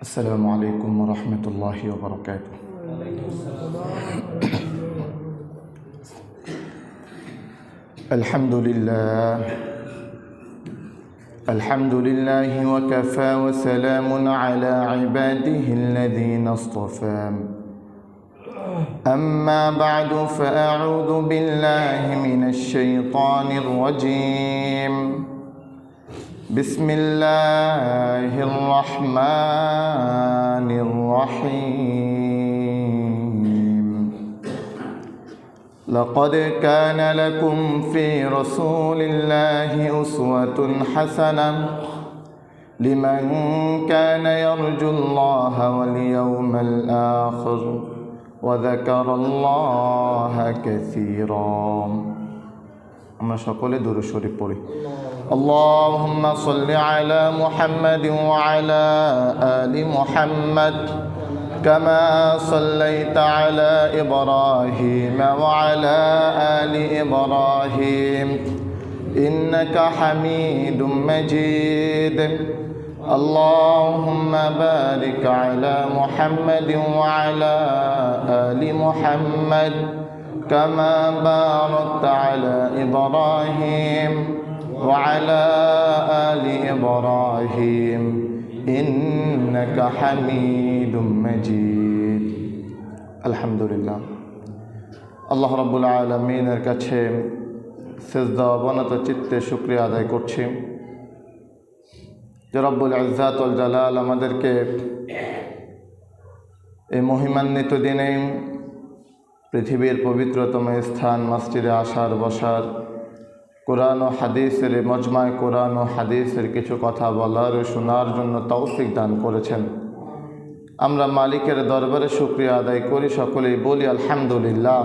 السلام عليكم ورحمة الله وبركاته. الحمد لله وكفى وسلام على عباده الذين اصطفى. أما بعد فأعوذ بالله من الشيطان الرجيم. بسم الله الرحمن الرحيم. لقد كان لكم في رسول الله أسوة حسنة لمن كان يرجو الله واليوم الآخر وذكر الله كثيرا. আমরা সকলে দুরূদ শরীফ পড়ি। اللهم صل على محمد وعلى آل محمد كما صليت على إبراهيم وعلى آل إبراهيم إنك حميد مجيد. اللهم بارك على محمد وعلى آل محمد كما باركت على إبراهيم وعلى آل إبراهيم إنك حميد مجيد. الحمد لله. আল্লাহ রাব্বুল আলামিনের কাছে সিজদা অবনত চিত্তে শুকরিয়া আদায় করছি যে রব্বুল ইজ্জাত ওয়াল জালাল আমাদেরকে এই মহিমান্বিত দিনে পৃথিবীর পবিত্রতম স্থান মসজিদে আসার বসার, কোরআন ও হাদিসের মজমায় কোরআন ও হাদিসের কিছু কথা বলার ও শোনার জন্য তৌফিক দান করেছেন। আমরা মালিকের দরবারে শুকরিয়া আদায় করি, সকলেই বলি আলহামদুলিল্লাহ।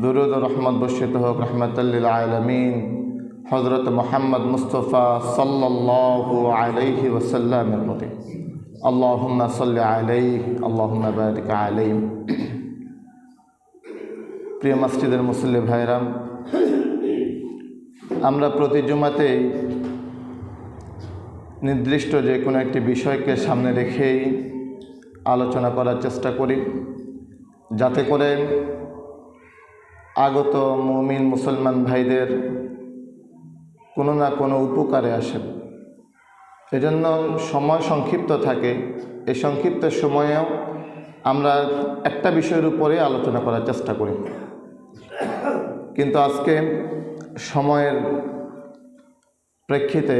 দুরূদ ও রহমত বর্ষিত হোক রহমাতাল লিল আলামিন হযরত মুহাম্মদ মুস্তাফা সাল্লাল্লাহু আলাইহি ওয়াসাল্লামের প্রতি। আল্লাহুম্মা সাল্লি আলাইহি আল্লাহুম্মা বারিক আলাইহি। প্রিয় মসজিদের মুসল্লি ভাইরা, আমরা প্রতি জুমাতেই নির্দিষ্ট যে কোনো একটি বিষয়কে সামনে রেখেই আলোচনা করার চেষ্টা করি, যাতে করে আগত মুমিন মুসলমান ভাইদের কোনো না কোনো উপকারে আসে। এজন্য সময় সংক্ষিপ্ত থাকে। এই সংক্ষিপ্ত সময়েও আমরা একটা বিষয়ের উপরে আলোচনা করার চেষ্টা করি, কিন্তু আজকে সময়ের প্রেক্ষিতে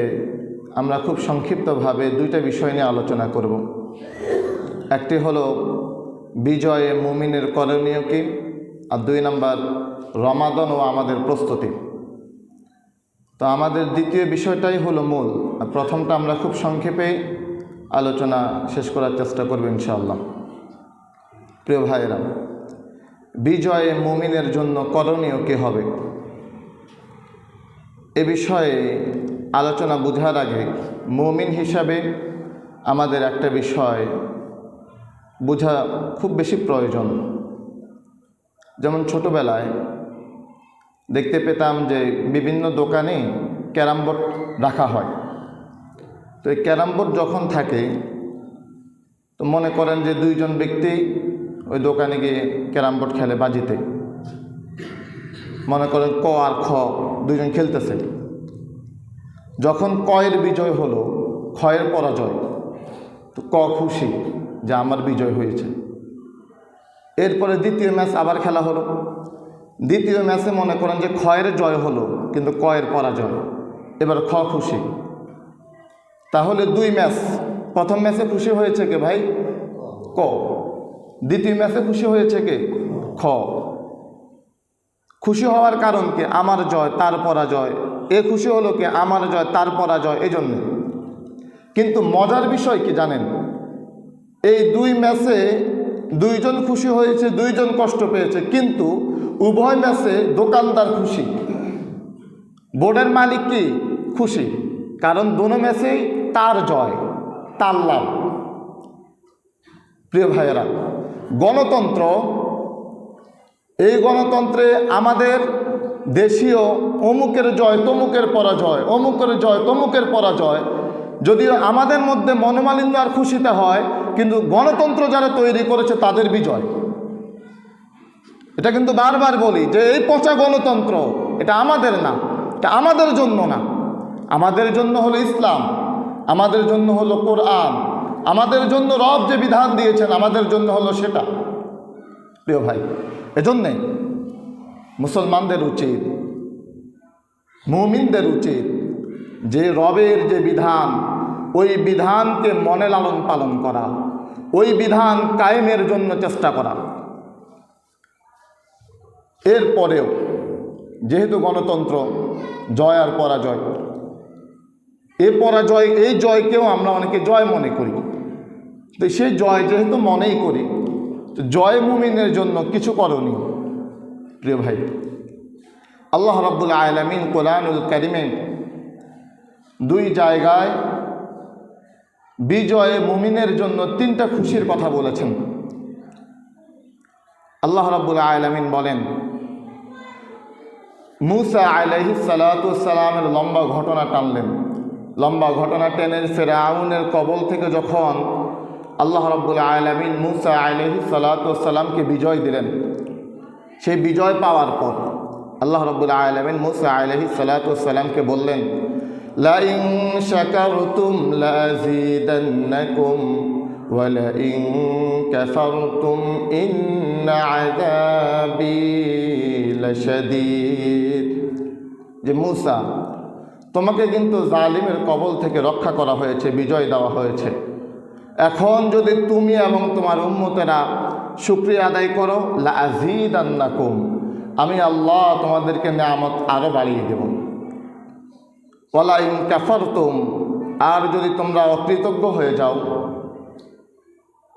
আমরা খুব সংক্ষিপ্তভাবে দুইটা বিষয় নিয়ে আলোচনা করব। একটি হলো বিজয়ে মুমিনের করণীয় কি, আর 2 নম্বর রমাদান ও আমাদের প্রস্তুতি। তো আমাদের দ্বিতীয় বিষয়টাই হলো মূল, আর প্রথমটা আমরা খুব সংক্ষেপে আলোচনা শেষ করার চেষ্টা করব ইনশাআল্লাহ। প্রিয় ভাইয়েরা, বিজয়ে মুমিনের জন্য করণীয় কী হবে এ বিষয়ে আলোচনা বোঝার আগে মুমিন হিসাবে আমাদের একটা বিষয় বোঝা খুব বেশি প্রয়োজন। যেমন ছোটোবেলায় দেখতে পেতাম যে বিভিন্ন দোকানে ক্যারাম বোর্ড রাখা হয়। তো এই ক্যারাম বোর্ড যখন থাকে, তো মনে করেন যে 2 জন ব্যক্তি ওই দোকানে গিয়ে ক্যারাম বোর্ড খেলে বাজিতে। মনে করেন ক আর খ 2 জন খেলতেছে। যখন কয়ের বিজয় হলো, ক্ষয়ের পরাজয়, তো ক খুশি যে আমার বিজয় হয়েছে। এরপরে দ্বিতীয় ম্যাচ আবার খেলা হলো। দ্বিতীয় ম্যাচে মনে করেন যে ক্ষয়ের জয় হলো, কিন্তু কয়ের পরাজয়। এবার খ খুশি। তাহলে 2 ম্যাচ। প্রথম ম্যাচে খুশি হয়েছে কে ভাই? ক। দ্বিতীয় ম্যাচে খুশি হয়েছে কে? খ। খুশি হওয়ার কারণ কি? আমার জয় তার পরাজয়। এ খুশি হলো কি? আমার জয় তার পরাজয়। এই জন্য। কিন্তু মজার বিষয় কি জানেন? এই 2 ম্যাচে 2 জন খুশি হয়েছে, 2 জন কষ্ট পেয়েছে, কিন্তু উভয় ম্যাচে দোকানদার খুশি, বোর্ডের মালিক কি খুশি, কারণ দোনো ম্যাচেই তার জয়, তার লাভ। প্রিয় ভাইয়েরা, গণতন্ত্র, এই গণতন্ত্রে আমাদের দেশীয় অমুকের জয় তমুকের পরাজয়, অমুকের জয় তমুকের পরাজয়, যদিও আমাদের মধ্যে মনোমালিন্য আর খুশিতে হয়, কিন্তু গণতন্ত্র যারা তৈরি করেছে তাদের বিজয়। এটা কিন্তু বারবার বলি যে এই পচা গণতন্ত্র এটা আমাদের না, এটা আমাদের জন্য না। আমাদের জন্য হলো ইসলাম, আমাদের জন্য হলো কোরআন, আমাদের জন্য রব যে বিধান দিয়েছেন আমাদের জন্য হলো সেটা। প্রিয় ভাই, এজন্যে মুসলমানদের উচিত, মুমিনদের উচিত যে রবের যে বিধান ওই বিধানকে মনে লালন পালন করা, ওই বিধান কায়েমের জন্য চেষ্টা করা। এরপরেও যেহেতু গণতন্ত্র জয় আর পরাজয়, এই জয়কেও আমরা অনেকে জয় মনে করি। তো সেই জয় যেহেতু মনেই করি, জয় মুমিনের জন্য কিছু করণীয়। প্রিয় ভাই, আল্লাহ রাব্বুল আলামিন কোরআনুল কারীমে দুই জায়গায় বিজয়ে মুমিনের জন্য তিনটা খুশির কথা বলেছেন। আল্লাহ রাব্বুল আলামিন বলেন, মুসা আলাইহিস সালাতু ওয়াস সালামের লম্বা ঘটনা টানলেন। লম্বা ঘটনা টেনে ফিরআউনের কবল থেকে যখন আল্লাহ রাব্বুল আলামিন মুসা আলাইহিস সালাতু ওয়াস সালামকে বিজয় দিলেন, সেই বিজয় পাওয়ার পর আল্লাহ রাব্বুল আলামিন মুসা আলাইহিস সালাতু ওয়াস সালামকে বললেন, লা ইন শাকারতুম লাযীদান্নাকুম ওয়া লা ইন কাফারতুম ইন্না আযাবি লাশাদীদ। যে মুসা, তোমাকে কিন্তু জালিমের কবল থেকে রক্ষা করা হয়েছে, বিজয় দেওয়া হয়েছে। এখন যদি তুমি এবং তোমার উম্মতেরা শুকরিয়া আদায় করো, লাযীদান্নাকুম, আমি আল্লাহ তোমাদেরকে নিয়ামত আরও বাড়িয়ে দেব। ওয়ালা ইন কাফারতুম, আর যদি তোমরা অকৃতজ্ঞ হয়ে যাও,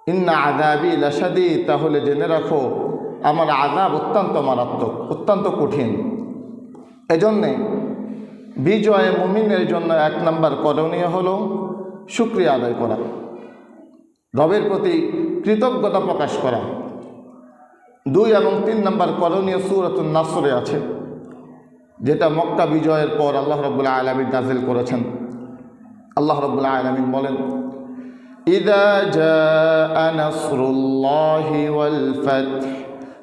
ইন্না আযাবি লাশাদীদ, তাহলে জেনে রাখো আমার আযাব অত্যন্ত মারাত্মক, অত্যন্ত কঠিন। এজন্যে বিজয় মুমিনের জন্য 1 নম্বর করণীয় হলো শুকরিয়া আদায় করা, রবের প্রতি কৃতজ্ঞতা প্রকাশ করা। 2 এবং 3 নম্বর করণীয় সূরাতুন নাসরে আছে, যেটা মক্কা বিজয়ের পর আল্লাহ রাব্বুল আলামিন নাযিল করেছেন। আল্লাহ রাব্বুল আলামিন বলেন, ইযা জাআ নাসরুল্লাহি ওয়াল ফাতহ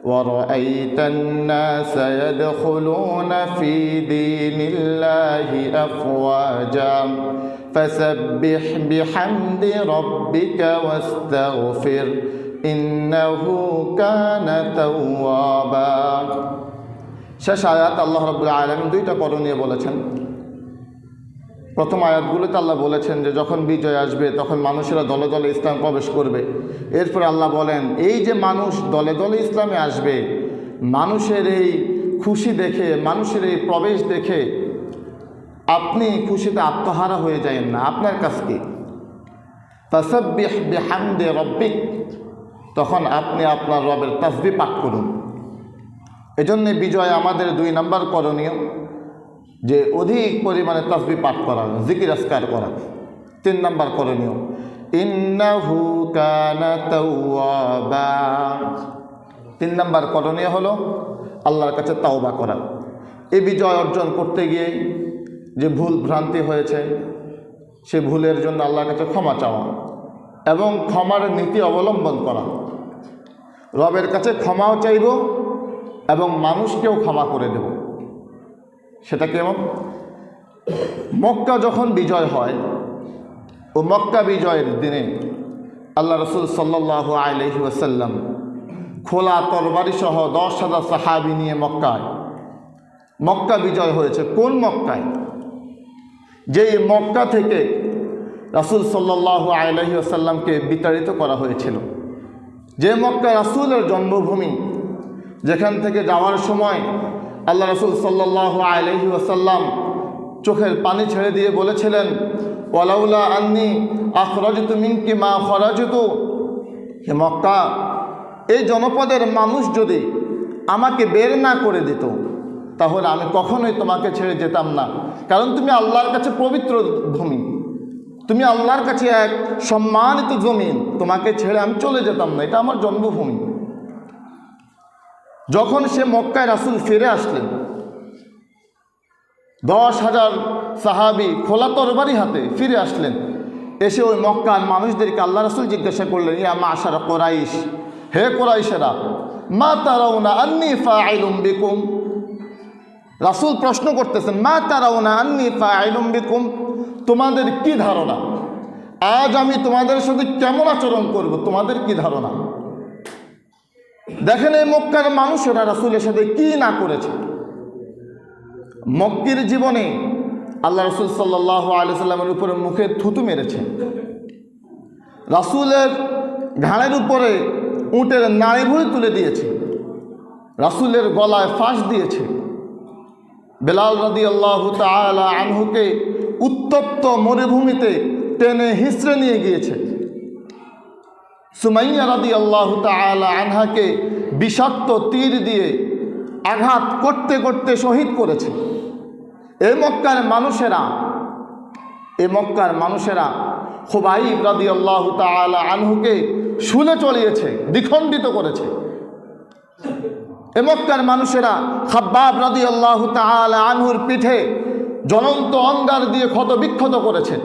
ওয়া রাআইতান নাসা ইয়াদখুলুনা ফি দীনিল্লাহি আফওয়াজা ফাসাব্বিহ বিহামদি রাব্বিকা ওয়াস্তাগফির ইন্নাহু কানা তাওয়াবা। শেষ আয়াত আল্লাহ রাব্বুল আলামিন 2টা করণীয় বলেছেন। প্রথম আয়াতগুলোতে আল্লাহ বলেছেন যে যখন বিজয় আসবে তখন মানুষেরা দলে দলে ইসলাম প্রবেশ করবে। এরপরে আল্লাহ বলেন, এই যে মানুষ দলে দলে ইসলামে আসবে, মানুষের এই খুশি দেখে, মানুষের এই প্রবেশ দেখে আপনি খুশিতে আত্মহারা হয়ে যাবেন না। আপনার কাছ কি ফাসাব্বিহ বিহামদি রাব্বিক, তখন আপনি আপনার রবের তাসবিহ পাঠ করুন। এজন্য বিজয় আমাদের 2 নম্বর করণীয় যে অধিক পরিমাণে তাসবিহ পাঠ করা, জিকির আজকার করা। 3 নম্বর করণীয় ইন্নাহু কানা তাওয়াবা। 3 নম্বর করণীয় হলো আল্লাহর কাছে তাওবা করা। এই বিজয় অর্জন করতে গিয়ে যে ভুল ভ্রান্তি হয়েছে সে ভুলের জন্য আল্লাহর কাছে ক্ষমা চাওয়া এবং ক্ষমার নীতি অবলম্বন করা। রবের কাছে ক্ষমাও চাইব এবং মানুষকেও ক্ষমা করে দেব। সেটা কেমন? মক্কা যখন বিজয় হয়, ও মক্কা বিজয়ের দিনে আল্লাহ রাসূল সাল্লাল্লাহু আলাইহি ওয়াসাল্লাম খোলা তরবারি সহ 10,000 সাহাবী নিয়ে মক্কা বিজয় হয়েছে। কোন মক্কায়? যেই মক্কা থেকে রাসূল সাল্লাল্লাহু আলাইহি ওয়াসাল্লামকে বিতাড়িত করা হয়েছিল, যে মক্কা রাসূলের জন্মভূমি, যেখান থেকে যাওয়ার সময় আল্লাহ রাসূল সাল্লাল্লাহু আলাইহি ওয়াসাল্লাম চোখের পানি ছেড়ে দিয়ে বলেছিলেন, ওয়ালাউলা আন্নী আখরাজতু মিনকি মা খরাজতু। হে মক্কা, এই জনপদের মানুষ যদি আমাকে বের না করে দিত তাহলে আমি কখনোই তোমাকে ছেড়ে যেতাম না। কারণ তুমি আল্লাহর কাছে পবিত্র ভূমি, তুমি আল্লাহর কাছে এক সম্মানিত জমিন, তোমাকে ছেড়ে আমি চলে যেতাম না, এটা আমার জন্মভূমি। যখন সে মক্কায় রাসূল ফিরে আসলেন, 10,000 সাহাবী খোলা তরবারি হাতে ফিরে আসলেন। এসে ওই মক্কার মানুষদেরকে আল্লাহ রাসূল জিজ্ঞাসা করলেন, ইয়া মাশারা কুরাইশ, হে কুরাইশেরা, মা তারাউনা আন্নী ফাইলুম বিকুম। রাসূল প্রশ্ন করতেছেন, মা তারাউনা আন্নী ফাইলুম বিকুম, তোমাদের কি ধারণা আজ আমি তোমাদের সাথে কেমন আচরণ করব, তোমাদের কি ধারণা? দেখেন এই মক্কার মানুষেরা রাসূলের সাথে কি না করেছে। মক্কির জীবনে আল্লাহ রাসূল সাল্লাল্লাহু আলাইহি সাল্লামের উপরে মুখে থুতু মেরেছে, রাসূলের ঘাড়ের উপরে উটের নাড়ি ভুঁড়ি তুলে দিয়েছে, রাসূলের গলায় ফাঁস দিয়েছে, বেলাল রাদিয়াল্লাহু তাআলা আনহুকে উত্তপ্ত মরুভূমিতে টেনে হিঁচড়ে নিয়ে গিয়েছে, সুমাইয়া রাদিয়াল্লাহু তাআলা আনহাকে বিষাক্ত তীর দিয়ে আঘাত করতে করতে শহীদ করেছে। এই মক্কার মানুষেরা খুবাইব রাদিয়াল্লাহু তাআলা আনহুকে শুলে চড়িয়েছে, দ্বিখণ্ডিত করেছে। এই মক্কার মানুষেরা খাব্বাব রাদিয়াল্লাহু তাআলা আনহুর পিঠে জ্বলন্ত অঙ্গার দিয়ে ক্ষত বিক্ষত করেছে।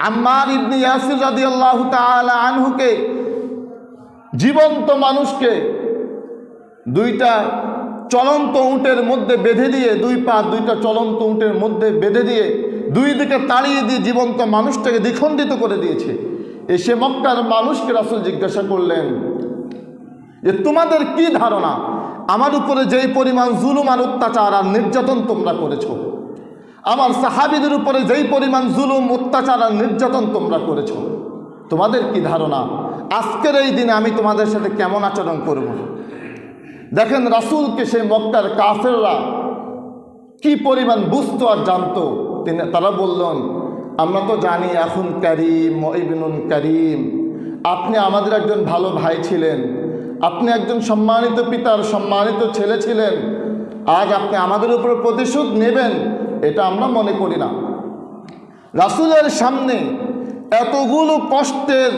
আম্মার ইবনে ইয়াসির রাদিয়াল্লাহু তাআলা আনহুকে, জীবন্ত মানুষকে, দুইটা চলন্ত উটের মধ্যে বেঁধে দিয়ে, দুই পা দুইটা চলন্ত উটের মধ্যে বেঁধে দিয়ে দুই দিকে তাড়িয়ে দিয়ে জীবন্ত মানুষটাকে দ্বিখণ্ডিত করে দিয়েছে। এসে মক্কার মানুষকে রাসূল জিজ্ঞাসা করলেন যে তোমাদের কি ধারণা আমার উপরে যেই পরিমাণ জুলুম আর অত্যাচার আর নির্যাতন তোমরা করেছো, আমার সাহাবীদের উপরে যেই পরিমাণ জুলুম অত্যাচার আর নির্যাতন তোমরা করেছো, তোমাদের কি ধারণা আজকের এই দিনে আমি তোমাদের সাথে কেমন আচরণ করব? দেখেন রাসূলকে সেই মক্কার কাফেররা কি পরিমাণ বুঝতো আর জানতো। তারা বললেন, আমরা তো জানি এখন কারীম ইবনুন কারীম, আপনি আমাদের একজন ভালো ভাই ছিলেন, আপনি একজন সম্মানিত পিতার সম্মানিত ছেলে ছিলেন, আজ আপনি আমাদের উপরে প্রতিশোধ নেবেন এটা আমরা মনে করি না। রাসূলের সামনে এতগুলো কষ্টের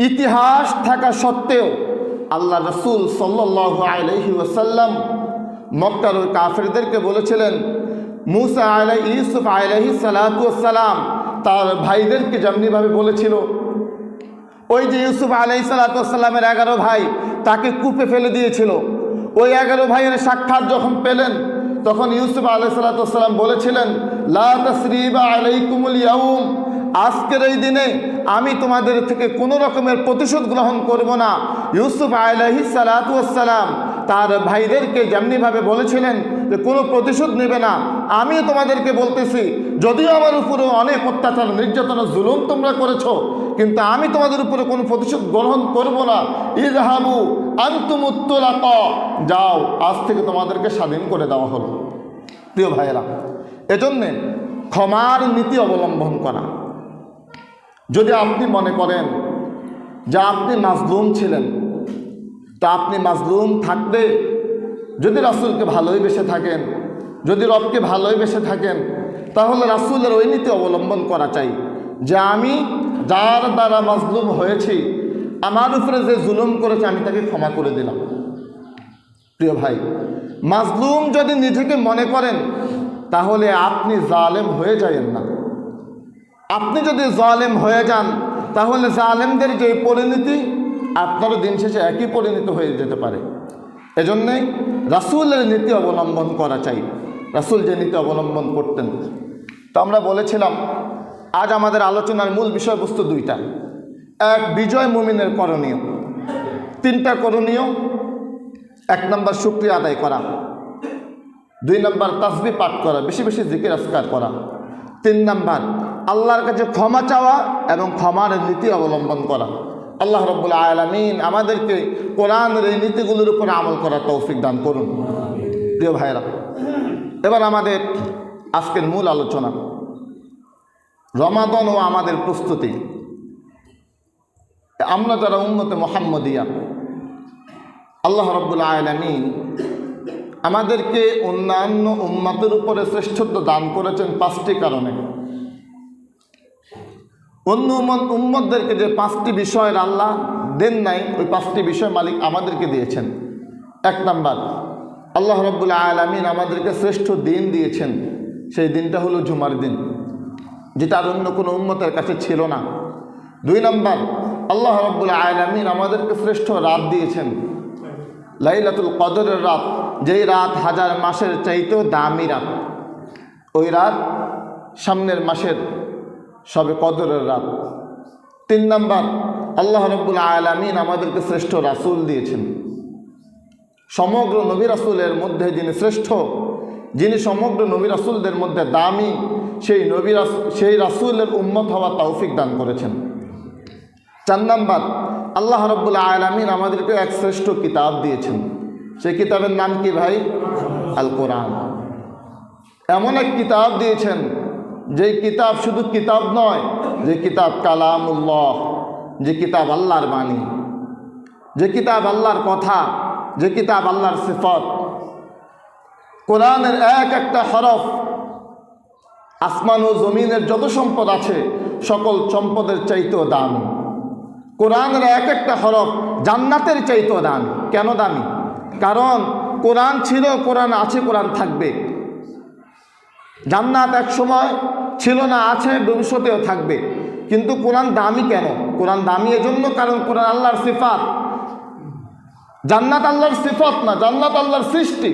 ইতিহাস থাকা সত্ত্বেও আল্লাহ রাসূল সাল্লাল্লাহু আলাইহি ওয়াসাল্লাম মক্কার ওই কাফেরদেরকে বলেছিলেন, মুসা ইউসুফ আলাইহিস সালাতু ওয়াসসালাম তার ভাইদেরকে যেমনিভাবে বলেছিল, ওই যে ইউসুফ আলাইহিস সালাতু ওয়াসসালামের 11 ভাই তাকে কূপে ফেলে দিয়েছিল, ওই 11 ভাইয়ের সাক্ষাৎ যখন পেলেন তখন ইউসুফ আলাইহিস সালাতু ওয়াসসালাম বলেছিলেন, লা তাসরিবা আলাইকুমুল ইয়াউম, আজকের এই দিনে আমি তোমাদের থেকে কোনো রকমের প্রতিশোধ গ্রহণ করব না। ইউসুফ আলাইহিস সালাতু ওয়াসসালাম তার ভাইদেরকে যেমনিভাবে বলেছিলেন যে কোনো প্রতিশোধ নেবে না, আমি তোমাদেরকে বলতেছি যদিও আমার উপরে অনেক অত্যাচার নির্যাতন জুলুম তোমরা করেছো, কিন্তু আমি তোমাদের উপরে কোনো প্রতিশোধ গ্রহণ করব না। ইযহাবু আনতুমুত তুলাকা, যাও আজ থেকে তোমাদেরকে স্বাধীন করে দেওয়া হলো। প্রিয় ভাইয়েরা, এজন্যে ক্ষমার নীতি অবলম্বন করা। যদি আপনি মনে করেন যে আপনি মাজলুম ছিলেন, তা আপনি মাজলুম থাকতে যদি রাসূলকে ভালোই বেসে থাকেন, যদি রবকে ভালোই বেসে থাকেন, তাহলে রাসূলের ওই নীতি অবলম্বন করা চাই যে আমি যার দ্বারা মাজলুম হয়েছি, আমার উপরে যে জুলুম করেছে আমি তাকে ক্ষমা করে দিলাম। প্রিয় ভাই, মাজলুম যদি নিজেকে মনে করেন তাহলে আপনি জালেম হয়ে যাবেন না। আপনি যদি জালেম হয়ে যান তাহলে জালেমদের যে পরিণতি আপনারও দিন শেষে একই পরিণতি হয়ে যেতে পারে। এজন্যে রাসূলের নীতি অবলম্বন করা চাই। রাসূল যে নীতি অবলম্বন করতেন, তো আমরা বলেছিলাম আজ আমাদের আলোচনার মূল বিষয়বস্তু দুইটা। এক, বিজয় মুমিনের করণীয়। 3টা করণীয়। 1 নম্বর শুকরিয়া আদায় করা, 2 নম্বর তাসবিহ পাঠ করা, বেশি বেশি জিকির আজকার করা, 3 নম্বর আল্লাহর কাছে ক্ষমা চাওয়া এবং ক্ষমার নীতি অবলম্বন করা। আল্লাহ রাব্বুল আলামিন আমাদেরকে কোরআনের এই নীতিগুলোর উপরে আমল করার তৌফিক দান করুন। প্রিয় ভাইরা, এবার আমাদের আজকের মূল আলোচনা, রমাদান ও আমাদের প্রস্তুতি। আমরা যারা উম্মতে মুহাম্মদিয়া, আল্লাহ রাব্বুল আলামিন আমাদেরকে অন্যান্য উম্মতের উপরে শ্রেষ্ঠত্ব দান করেছেন 5টি কারণে। অন্য উম্মতদেরকে যে 5টি বিষয়ের আল্লাহ দেন নাই, ওই 5টি বিষয় মালিক আমাদেরকে দিয়েছেন। 1 নম্বর, আল্লাহ রাব্বুল আলামিন আমাদেরকে শ্রেষ্ঠ দিন দিয়েছেন, সেই দিনটা হলো জুমার দিন, যেটা আর অন্য কোনো উম্মতের কাছে ছিল না। 2 নম্বর, আল্লাহ রাব্বুল আলামিন আমাদেরকে শ্রেষ্ঠ রাত দিয়েছেন, লাইলাতুল কদরের রাত, যেই রাত 1000 মাসের চাইতেও দামি রাত। ওই রাত সামনের মাসের সবে কদরের রাত। 3 নম্বর, আল্লাহ রাব্বুল আলামিন আমাদেরকে শ্রেষ্ঠ রাসূল দিয়েছেন। সমগ্র নবী রাসূলের মধ্যে যিনি শ্রেষ্ঠ, যিনি সমগ্র নবী রাসূলদের মধ্যে দামি, সেই রাসূলের উম্মত হওয়া তৌফিক দান করেছেন। 4 নম্বর, আল্লাহ রাব্বুল আলামিন আমাদেরকে এক শ্রেষ্ঠ কিতাব দিয়েছেন। সেই কিতাবের নাম কি ভাই? আল কোরআন। এমন এক কিতাব দিয়েছেন, যেই কিতাব শুধু কিতাব নয়, যে কিতাব কালামুল্লাহ, যে কিতাব আল্লাহর বাণী, যে কিতাব আল্লাহর কথা, যে কিতাব আল্লাহর সিফাত। কোরআনের এক একটা হরফ আসমান ও জমিনের যত সম্পদ আছে সকল সম্পদের চাইতেও দামি। কোরআনের এক একটা হরফ জান্নাতের চাইতেও দামি। কেন দামি? কারণ কোরআন ছিল, কোরআন আছে, কোরআন থাকবে। জান্নাত এক সময় ছিল না, আছে, ভবিষ্যতেও থাকবে। কিন্তু কোরআন দামি কেন? কোরআন দামি এজন্য কারণ কোরআন আল্লাহর সিফাত। জান্নাত আল্লাহর সিফাত না, জান্নাত আল্লাহর সৃষ্টি।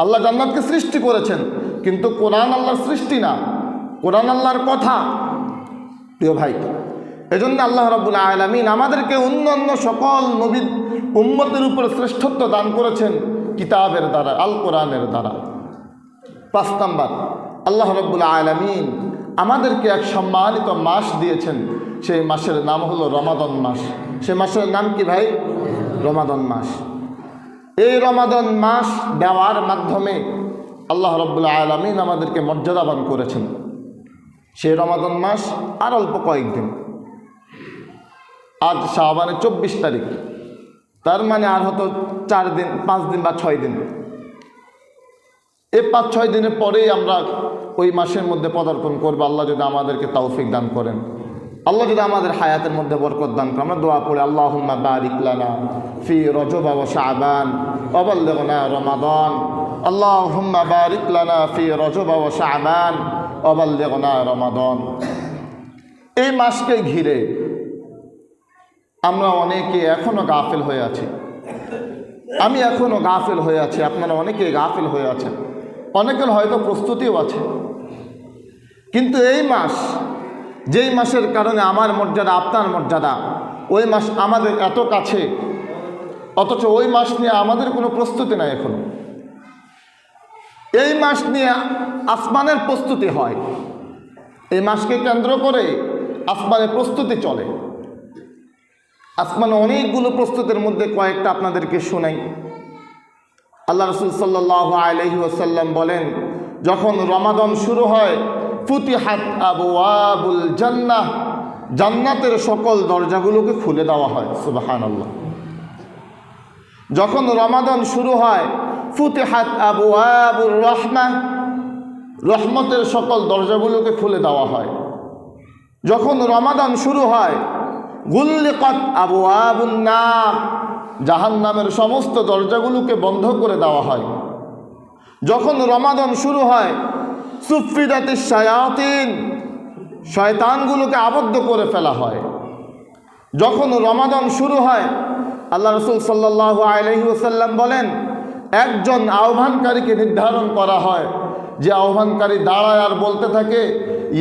আল্লাহ জান্নাতকে সৃষ্টি করেছেন, কিন্তু কোরআন আল্লাহর সৃষ্টি না, কোরআন আল্লাহর কথা। প্রিয় ভাই, এজন্য আল্লাহ রাব্বুল আলামিন আমাদেরকে অন্যান্য সকল নবী উম্মতের উপর শ্রেষ্ঠত্ব দান করেছেন কিতাবের দ্বারা, আল কোরআনের দ্বারা। 5 নম্বর, আল্লাহ রাব্বুল আলামিন আমাদেরকে এক সম্মানিত মাস দিয়েছেন। সেই মাসের নাম হলো রমাদান মাস। সেই মাসের নাম কি ভাই? রমাদান মাস। এই রমাদান মাস দেওয়ার মাধ্যমে আল্লাহ রাব্বুল আলামিন আমাদেরকে মর্যাদাবান করেছেন। সেই রমাদান মাস আর অল্প কয়েকদিন, আজ শাবানের 24 তারিখ, তার মানে আর হয়তো 4 দিন, 5 দিন বা 6 দিন। এই 5-6 দিনের পরেই আমরা ওই মাসের মধ্যে পদার্পণ করবো, আল্লাহ যদি আমাদেরকে তৌফিক দান করেন, আল্লাহ যদি আমাদের হায়াতের মধ্যে বরকত দান করেন। আমরা দোয়া পড়ি, আল্লাহুম্মা বারিক লানা ফি রজব ওয়া শাবান ওয়া বাল্লিগনা রমাদান। আল্লাহুম্মা বারিক লানা ফি রজব ওয়া শাবান ওয়া বাল্লিগনা রমাদান। এই মাসকে ঘিরে আমরা অনেকে এখনো গাফিল হয়ে আছি। আমি এখনো গাফিল হয়ে আছি, আপনারা অনেকে গাফিল হয়ে আছেন, অনেকের হয়তো প্রস্তুতিও আছে। কিন্তু এই মাস, যেই মাসের কারণে আমার মর্যাদা, আপনার মর্যাদা, ওই মাস আমাদের এত কাছে, অথচ ওই মাস নিয়ে আমাদের কোনো প্রস্তুতি নাই এখনো। এই মাস নিয়ে আসমানের প্রস্তুতি হয়, এই মাসকে কেন্দ্র করে আসমানের প্রস্তুতি চলে। আসমানে অনেকগুলো প্রস্তুতির মধ্যে কয়েকটা আপনাদেরকে শোনাই। আল্লাহ রাসূল সাল্লাল্লাহু আলাইহি ওয়াসাল্লাম বলেন, যখন রমাদান শুরু হয়, ফুতিহাত আবওয়াবুল জান্নাহ, জান্নাতের সকল দরজাগুলোকে খুলে দেওয়া হয়। সুবহানাল্লাহ। যখন রমাদান শুরু হয়, ফুতিহাত আবওয়াবুর রাহমাহ, রহমতের সকল দরজাগুলোকে খুলে দেওয়া হয়। যখন রমাদান শুরু হয়, গুল্লিকাত আবওয়াবুন নার, জাহান্নামের সমস্ত দরজাগুলোকে বন্ধ করে দেওয়া হয়। যখন রমাদান শুরু হয়, সুফিদাতিশ শায়াতিন, শয়তানগুলোকে আবদ্ধ করে ফেলা হয়। যখন রমাদান শুরু হয়, আল্লাহ রাসূল সাল্লাল্লাহু আলাইহি ওয়াসাল্লাম বলেন, একজন আহ্বানকারীকে নির্ধারণ করা হয়, যে আহ্বানকারী দাঁড়ায় আর বলতে থাকে,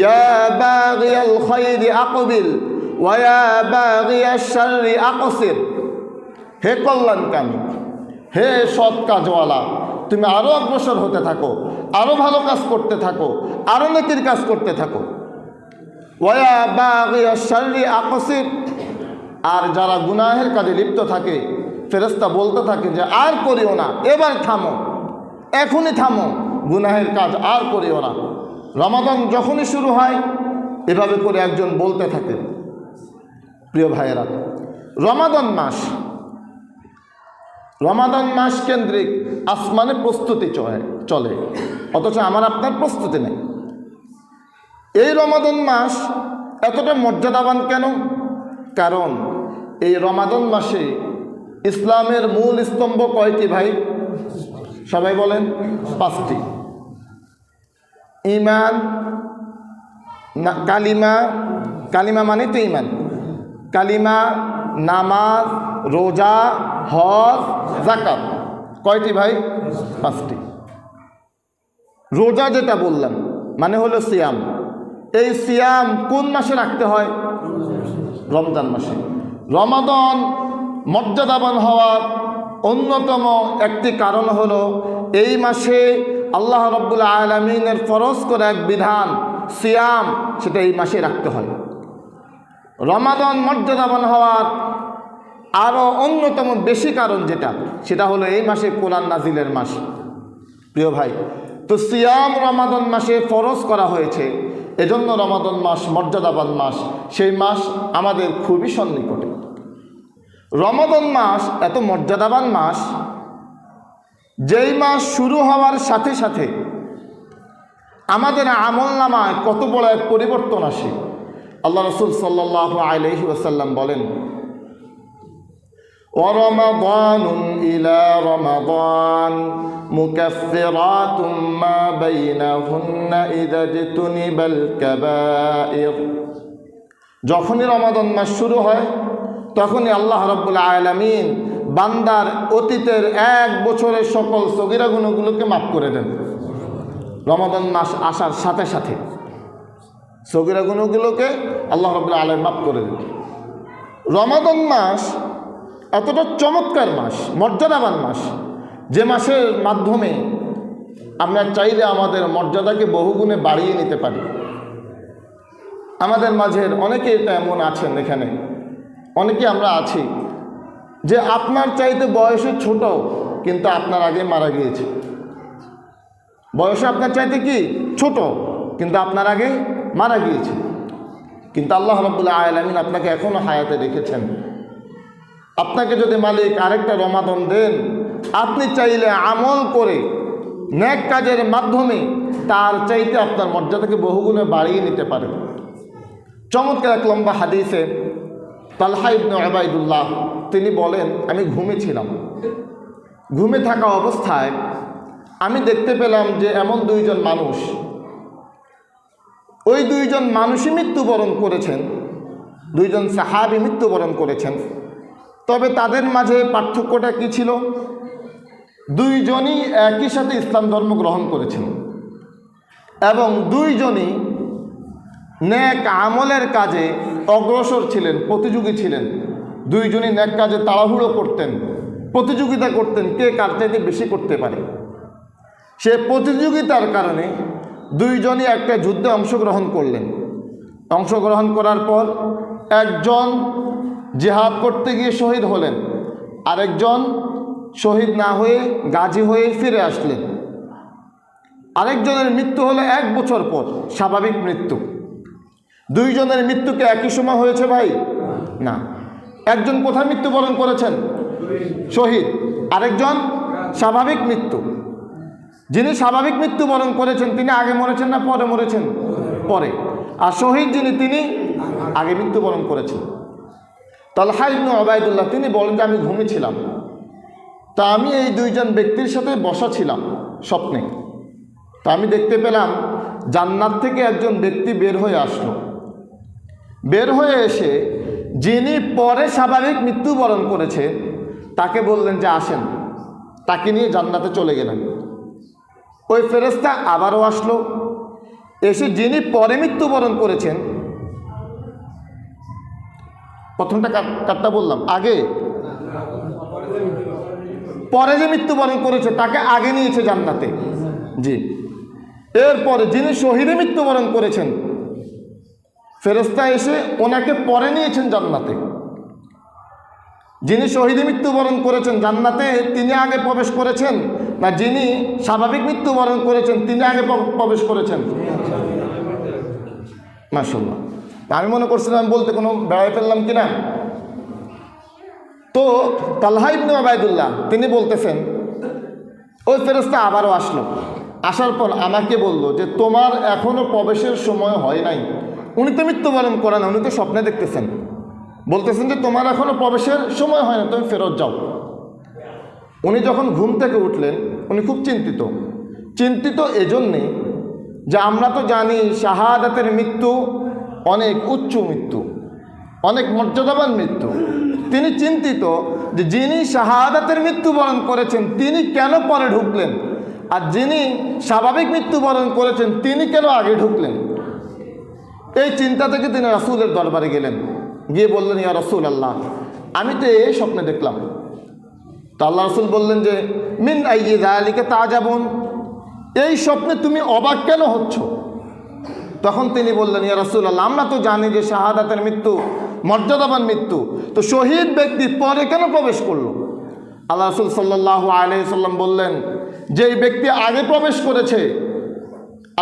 ইয়া বাগিয়াল খায়রি আকবিল ওয়া ইয়া বাগিয়াশ শাররি আকসির। হে কল্যাণকামী, হে সৎ কাজওয়ালা, তুমি আরও অগ্রসর হতে থাকো, আরও ভালো কাজ করতে থাকো, আরও নেকির কাজ করতে থাকো। ওয়া ইয়া বাগিয়াশ শাররি আকসির। আর যারা গুনাহের কাজে লিপ্ত থাকে, ফেরেশতা বলতে থাকে যে আর করিও না, এবার থামো, এখনই থামো, গুনাহের কাজ আর করিও না। রমাদান যখনই শুরু হয়, এভাবে করে একজন বলতে থাকে। প্রিয় ভাইয়েরা, রমাদান মাস কেন্দ্রিক আসমানে প্রস্তুতি চলে, অথচ আমার আপনার প্রস্তুতি নেই। এই রমাদান মাস এতটা মর্যাদাবান কেন? কারণ এই রমাদান মাসে ইসলামের মূল স্তম্ভ কয়টি ভাই? সবাই বলেন 5টি। ঈমান, কালিমা, কালিমা মানে তো ঈমান, কালিমা, নামাজ, রোজা, হজ, যাকাত। কয়টি ভাই? 5টি। রোজা যেটা বললাম মানে হলো সিয়াম। এই সিয়াম কোন মাসে রাখতে হয়? রমজান মাসে। রমাদান মর্যাদাবান হওয়ার অন্যতম একটি কারণ হলো এই মাসে আল্লাহ রাব্বুল আলামিনের ফরজ করা এক বিধান সিয়াম, সেটা এই মাসে রাখতে হয়। রমাদান মর্যাদাবান হওয়ার আরও অন্যতম বেশি কারণ যেটা, সেটা হলো এই মাসে কোরআন নাজিলের মাস। প্রিয় ভাই, তো সিয়াম রমাদান মাসে ফরজ করা হয়েছে, এজন্য রমাদান মাস মর্যাদাবান মাস। সেই মাস আমাদের খুবই সন্নিকটে। রমাদান মাস এত মর্যাদাবান মাস, যেই মাস শুরু হওয়ার সাথে সাথে আমাদের আমল নামায় কত বড় এক পরিবর্তন আসে। আল্লাহ রাসূল সাল্লাল্লাহু আলাইহি ওয়াসাল্লাম বলেন, ওয়ারমাদানুন ইলা রমাদান মুকাফফিরাতুম মা বাইনাহুন্না ইযা জতুনিবাল কাবাইর। যখনই রমাদান মাস শুরু হয় তখনই আল্লাহ রাব্বুল আলামিন বান্দার অতীতের 1 বছরের সকল সগীরা গুনাহগুলোকে মাফ করে দেন। রমাদান মাস আসার সাথে সাথে সগীরা গুনাহগুলোকে আল্লাহ রাব্বুল আলামিন মাফ করে দেন। রমাদান মাস এতটা চমৎকার মাস, মর্যাদাবান মাস, যে মাসের মাধ্যমে আমরা চাইলে আমাদের মর্যাদাকে বহুগুণে বাড়িয়ে নিতে পারি। আমাদের মাঝের অনেকে এটা এমন আছেন, এখানে অনেকে আমরা আছি যে আপনার চাইতে বয়সে ছোট, কিন্তু আপনার আগে মারা গিয়েছে। বয়সে আপনার চাইতে কি ছোট, কিন্তু আপনার আগে মারা গিয়েছে, কিন্তু আল্লাহ রাব্বুল আলামিন আপনাকে এখনো হায়াতে রেখেছেন। আপনাকে যদি মালিক আরেকটা রমাদান দেন, আপনি চাইলে আমল করে নেক কাজের মাধ্যমে তার চাইতে আপনার মর্যাদাকে বহুগুণে বাড়িয়ে নিতে পারেন। চমৎকার এক লম্বা হাদিসে তালহা ইবনে উবাইদুল্লাহ তিনি বলেন, আমি ঘুমিয়েছিলাম। ঘুমে থাকা অবস্থায় আমি দেখতে পেলাম যে এমন 2 জন মানুষ, ওই 2 জন মানুষই মৃত্যুবরণ করেছেন, 2 জন সাহাবী মৃত্যুবরণ করেছেন। তবে তাদের মাঝে পার্থক্যটা কি ছিল? 2 জনই একই সাথে ইসলাম ধর্ম গ্রহণ করেছেন এবং 2 জনই নেক আমলের কাজে অগ্রসর ছিলেন, প্রতিযোগী ছিলেন। 2 জনই নেক কাজে তাড়াহুড়ো করতেন, প্রতিযোগিতা করতেন কে কার চাইতে বেশি করতে পারে। সে প্রতিযোগিতার কারণে 2 জনই একটা যুদ্ধে অংশগ্রহণ করলেন। অংশগ্রহণ করার পর একজন জিহাদ করতে গিয়ে শহীদ হলেন, আরেকজন শহীদ না হয়ে গাজী হয়ে ফিরে আসলেন। আরেকজনের মৃত্যু হলো 1 বছর পর, স্বাভাবিক মৃত্যু। 2 জনের মৃত্যুকে একই সময় হয়েছে ভাই? না। একজন কোথায় মৃত্যুবরণ করেছেন? শহীদ। আরেকজন স্বাভাবিক মৃত্যু। যিনি স্বাভাবিক মৃত্যুবরণ করেছেন তিনি আগে মরেছেন না পরে মরেছেন? পরে। আর শহীদ যিনি, তিনি আগে মৃত্যুবরণ করেছেন। তালহা ইবনে উবাইদুল্লাহ তিনি বলেন যে আমি ঘুমিয়েছিলাম, তা আমি এই 2 জন ব্যক্তির সাথে বসা ছিলাম স্বপ্নে। তা আমি দেখতে পেলাম জান্নাত থেকে একজন ব্যক্তি বের হয়ে আসলো। বের হয়ে এসে যিনি পরে স্বাভাবিক মৃত্যুবরণ করেছে তাকে বললেন যে আসেন, তাকে নিয়ে জান্নাতে চলে গেলেন। ওই ফেরেশতা আবারও আসলো, এসে যিনি পরে মৃত্যুবরণ করেছেন, প্রথমটা কারটা বললাম আগে, পরে যে মৃত্যুবরণ করেছে তাকে আগে নিয়েছে জান্নাতে। জি। এরপরে যিনি শহীদে মৃত্যুবরণ করেছেন, ফেরেশতা এসে ওনাকে পরে নিয়েছেন জান্নাতে। যিনি শহীদে মৃত্যুবরণ করেছেন জান্নাতে তিনি আগে প্রবেশ করেছেন, না যিনি স্বাভাবিক মৃত্যুবরণ করেছেন তিনি আগে প্রবেশ করেছেন? মাশাআল্লাহ। আমি মনে করছিলাম বলতে কোনো বেড়াই ফেললাম কিনা। তো তালহা ইবনে উবাইদুল্লাহ তিনি বলতেছেন, ওই ফেরেশতা আবারও আসলো। আসার পর আমাকে বলল যে তোমার এখনো প্রবেশের সময় হয় নাই। উনি তো মৃত্যুবরণ করেন, উনি তো স্বপ্নে দেখতেছেন, বলতেছেন যে তোমার এখনো প্রবেশের সময় হয় না, তুমি ফেরত যাও। উনি যখন ঘুম থেকে উঠলেন উনি খুব চিন্তিত এজন্যে যে আমরা তো জানি শাহাদাতের মৃত্যু অনেক উচ্চ মৃত্যু, অনেক মর্যাদাবান মৃত্যু। তিনি চিন্তিত যে যিনি শাহাদাতের মৃত্যুবরণ করেছেন তিনি কেন পরে ঢুকলেন, আর যিনি স্বাভাবিক মৃত্যুবরণ করেছেন তিনি কেন আগে ঢুকলেন। এই চিন্তা থেকে তিনি রাসূলের দরবারে গেলেন, গিয়ে বললেন, ইয়া রাসূলাল্লাহ, আমি তো এই স্বপ্নে দেখলাম। তো আল্লাহ রাসূল বললেন যে মিন আইয়ি যালিকা তাজাবুন, এই স্বপ্নে তুমি অবাক কেন হচ্ছ? তখন তিনি বললেন, ইয়া রাসূলাল্লাহ, আমরা তো জানি যে শাহাদাতের মৃত্যু মর্যাদাবান মৃত্যু, তো শহীদ ব্যক্তি পরে কেন প্রবেশ করলো? আল্লাহ রাসূল সাল্লাল্লাহু আলাইহি সাল্লাম বললেন, যেই ব্যক্তি আগে প্রবেশ করেছে,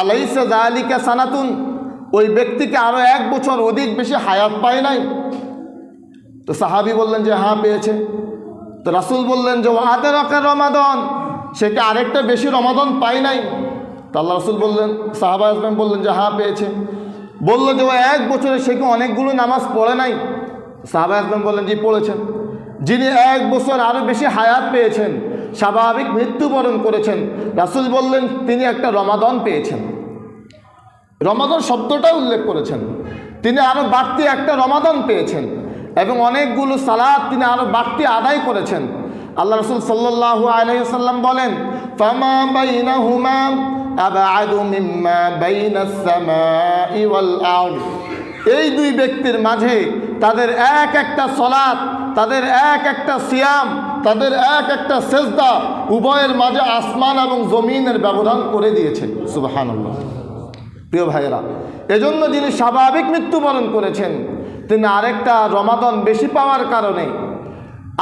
আলাইসা যালিকা সানাতুন, ওই ব্যক্তিকে আরও 1 বছর অধিক বেশি হায়াত পায় নাই? তো সাহাবী বললেন যে হ্যাঁ পেয়েছে। তো রাসূল বললেন যে আদারাকা রমাদান, সে কি আরেকটা বেশি রমাদান পায় নাই? তো আল্লাহ রাসূল বললেন, সাহাবা আজমাইন বললেন যে হ্যাঁ পেয়েছে। বললো যে 1 বছরে সে কি অনেকগুলো নামাজ পড়ে নাই? সাহাবা আজমাইন বললেন জি পড়েছেন। যিনি 1 বছর আরও বেশি হায়াত পেয়েছেন, স্বাভাবিক মৃত্যুবরণ করেছেন, রাসূল বললেন তিনি একটা রমাদান পেয়েছেন। রমাদান শব্দটা উল্লেখ করেছেন, তিনি আরও বাড়তি একটা রমাদান পেয়েছেন এবং অনেকগুলো সালাত তিনি আরও বাড়তি আদায় করেছেন। আল্লাহ রাসূল সাল্লাল্লাহু আলাইহি ওয়াসাল্লাম বলেন, ফামা বাইনাহুমা আবআদু মিম্মা বাইনাস সামাই ওয়াল আরদ, এই দুই ব্যক্তির মাঝে তাদের এক একটা সালাত, তাদের এক একটা সিয়াম, তাদের এক একটা সেজদা, উভয়ের মাঝে আসমান এবং জমিনের ব্যবধান করে দিয়েছে। সুবহানাল্লাহ। প্রিয় ভাইয়েরা, এজন্য যিনি স্বাভাবিক মৃত্যুবরণ করেছেন তিনি আরেকটা রমাদান বেশি পাওয়ার কারণে,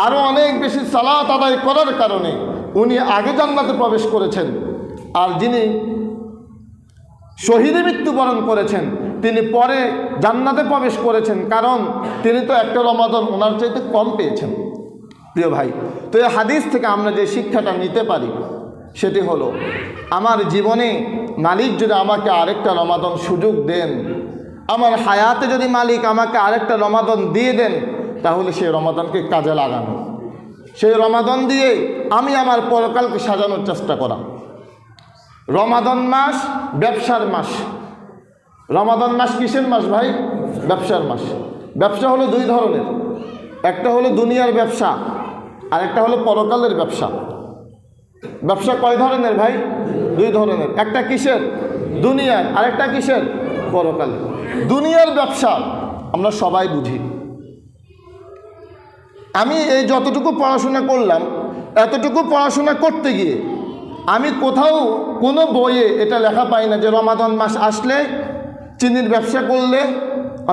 আরও অনেক বেশি সালাত আদায় করার কারণে উনি আগে জান্নাতে প্রবেশ করেছেন। আর যিনি শহীদে মৃত্যুবরণ করেছেন তিনি পরে জান্নাতে প্রবেশ করেছেন, কারণ তিনি তো একটা রমাদান ওনার চাইতে কম পেয়েছেন। প্রিয় ভাই, তো এই হাদিস থেকে আমরা যে শিক্ষাটা নিতে পারি সেটি হলো, আমার জীবনে মালিক যদি আমাকে আরেকটা রমাদান সুযোগ দেন, আমার হায়াতে যদি মালিক আমাকে আরেকটা রমাদান দিয়ে দেন, তাহলে সেই রমাদানকে কাজে লাগানো, সেই রমাদান দিয়ে আমি আমার পরকালকে সাজানোর চেষ্টা করা। রমাদান মাস ব্যবসার মাস। রমাদান মাস কিসের মাস ভাই? ব্যবসার মাস। ব্যবসা হলো 2 ধরনের, একটা হলো দুনিয়ার ব্যবসা আর একটা হলো পরকালের ব্যবসা। ব্যবসা কয় ধরনের ভাই? 2 ধরনের, একটা কিসের? দুনিয়ার, আর একটা কিসের? পরকালের। দুনিয়ার ব্যবসা আমরা সবাই বুঝি। আমি এই যতটুকু পড়াশোনা করলাম, এতটুকু পড়াশোনা করতে গিয়ে আমি কোথাও কোনো বইয়ে এটা লেখা পাই না যে রমাদান মাস আসলে চিনির ব্যবসা করলে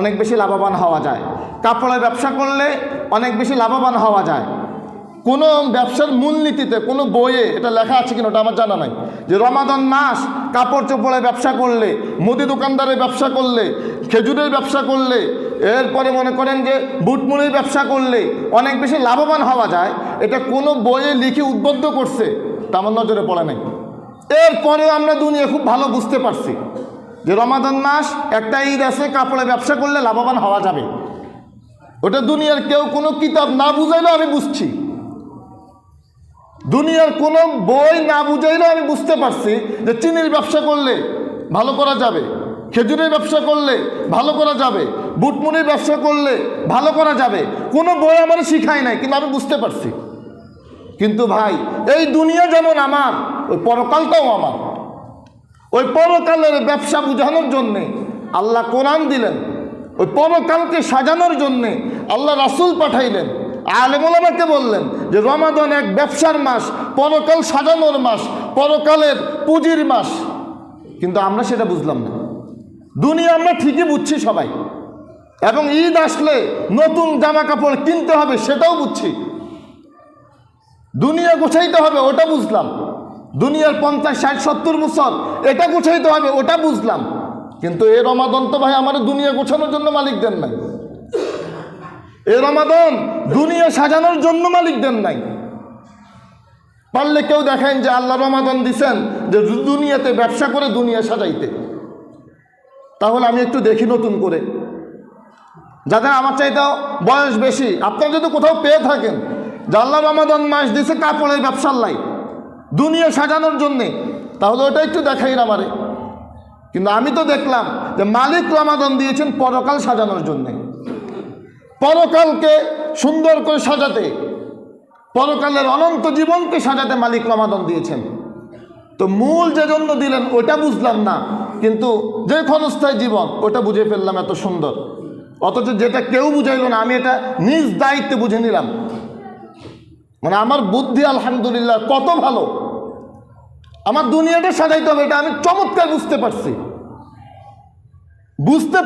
অনেক বেশি লাভবান হওয়া যায়, কাপড়ের ব্যবসা করলে অনেক বেশি লাভবান হওয়া যায়। কোনো ব্যবসার মূলনীতিতে কোনো বইয়ে এটা লেখা আছে কিনা ওটা আমার জানা নাই, যে রমাদান মাস কাপড় চোপড়ের ব্যবসা করলে, মুদি দোকানদারের ব্যবসা করলে, খেজুরের ব্যবসা করলে, এরপরে মনে করেন যে বুটমুড়ির ব্যবসা করলে অনেক বেশি লাভবান হওয়া যায়। এটা কোনো বইয়ে লিখে উদ্বুদ্ধ করছে তা আমার নজরে পড়ে নাই। এরপরেও আমরা দুনিয়া খুব ভালো বুঝতে পারছি যে রমাদান মাস একটা ঈদ আছে, কাপড়ের ব্যবসা করলে লাভবান হওয়া যাবে। ওটা দুনিয়ার কেউ কোনো কিতাব না বুঝাইলেও আমি বুঝছি, দুনিয়ার কোনো বই না বুঝাইলেও আমি বুঝতে পারছি যে চিনির ব্যবসা করলে ভালো করা যাবে, খেজুরের ব্যবসা করলে ভালো করা যাবে, বুটমুড়ির ব্যবসা করলে ভালো করা যাবে। কোনো বই আমার শিখায় নাই, কিন্তু আমি বুঝতে পারছি। কিন্তু ভাই, এই দুনিয়া যেমন আমার, ওই পরকালটাও আমার। ওই পরকালের ব্যবসা বোঝানোর জন্যে আল্লাহ কোরআন দিলেন, ওই পরকালকে সাজানোর জন্যে আল্লাহ রাসূল পাঠাইলেন। আলেম ওলামাকে বললেন যে রমাদান এক ব্যবসার মাস, পরকাল সাজানোর মাস, পরকালের পুঁজির মাস। কিন্তু আমরা সেটা বুঝলাম না। দুনিয়া আমরা ঠিকই বুঝছি সবাই, এবং ঈদ আসলে নতুন জামা কাপড় কিনতে হবে সেটাও বুঝছি, দুনিয়া গোছাইতে হবে ওটা বুঝলাম, দুনিয়ার 50, 60, 70 বছর এটা গোছাইতে হবে ওটা বুঝলাম। কিন্তু এই রমাদান তো ভাই আমার দুনিয়া গোছানোর জন্য মালিক দেন নাই, এই রমাদান দুনিয়া সাজানোর জন্য মালিক দেন নাই। পারলে কেউ দেখেন যে আল্লাহ রমাদান দিছেন যে দুনিয়াতে ব্যবসা করে দুনিয়া সাজাইতে, তাহলে আমি একটু দেখি নতুন করে। যাদের আমার চাইতেও বয়স বেশি, আপনারা যদি কোথাও পেয়ে থাকেন যে আল্লাহ রমাদান মাস দিছে কাপড়ের ব্যবসার লাই, দুনিয়া সাজানোর জন্যে, তাহলে ওটা একটু দেখাই না আমারে। কিন্তু আমি তো দেখলাম যে মালিক রমাদান দিয়েছেন পরকাল সাজানোর জন্যে, পরকালকে সুন্দর করে সাজাতে, পরকালের অনন্ত জীবনকে সাজাতে মালিক রমাদান দিয়েছেন। তো মূল যে জন্য দিলেন ওটা বুঝলাম না, কিন্তু যে ক্ষণস্থায়ী জীবন ওটা বুঝে ফেললাম এত সুন্দর। অথচ যেটা কেউ বুঝাইল না, আমি এটা নিজ দায়িত্বে বুঝে নিলাম। মানে আমার বুদ্ধি আলহামদুলিল্লাহ কত ভালো, আমার দুনিয়াটা সাজাইতে হবে এটা আমি চমৎকার বুঝতে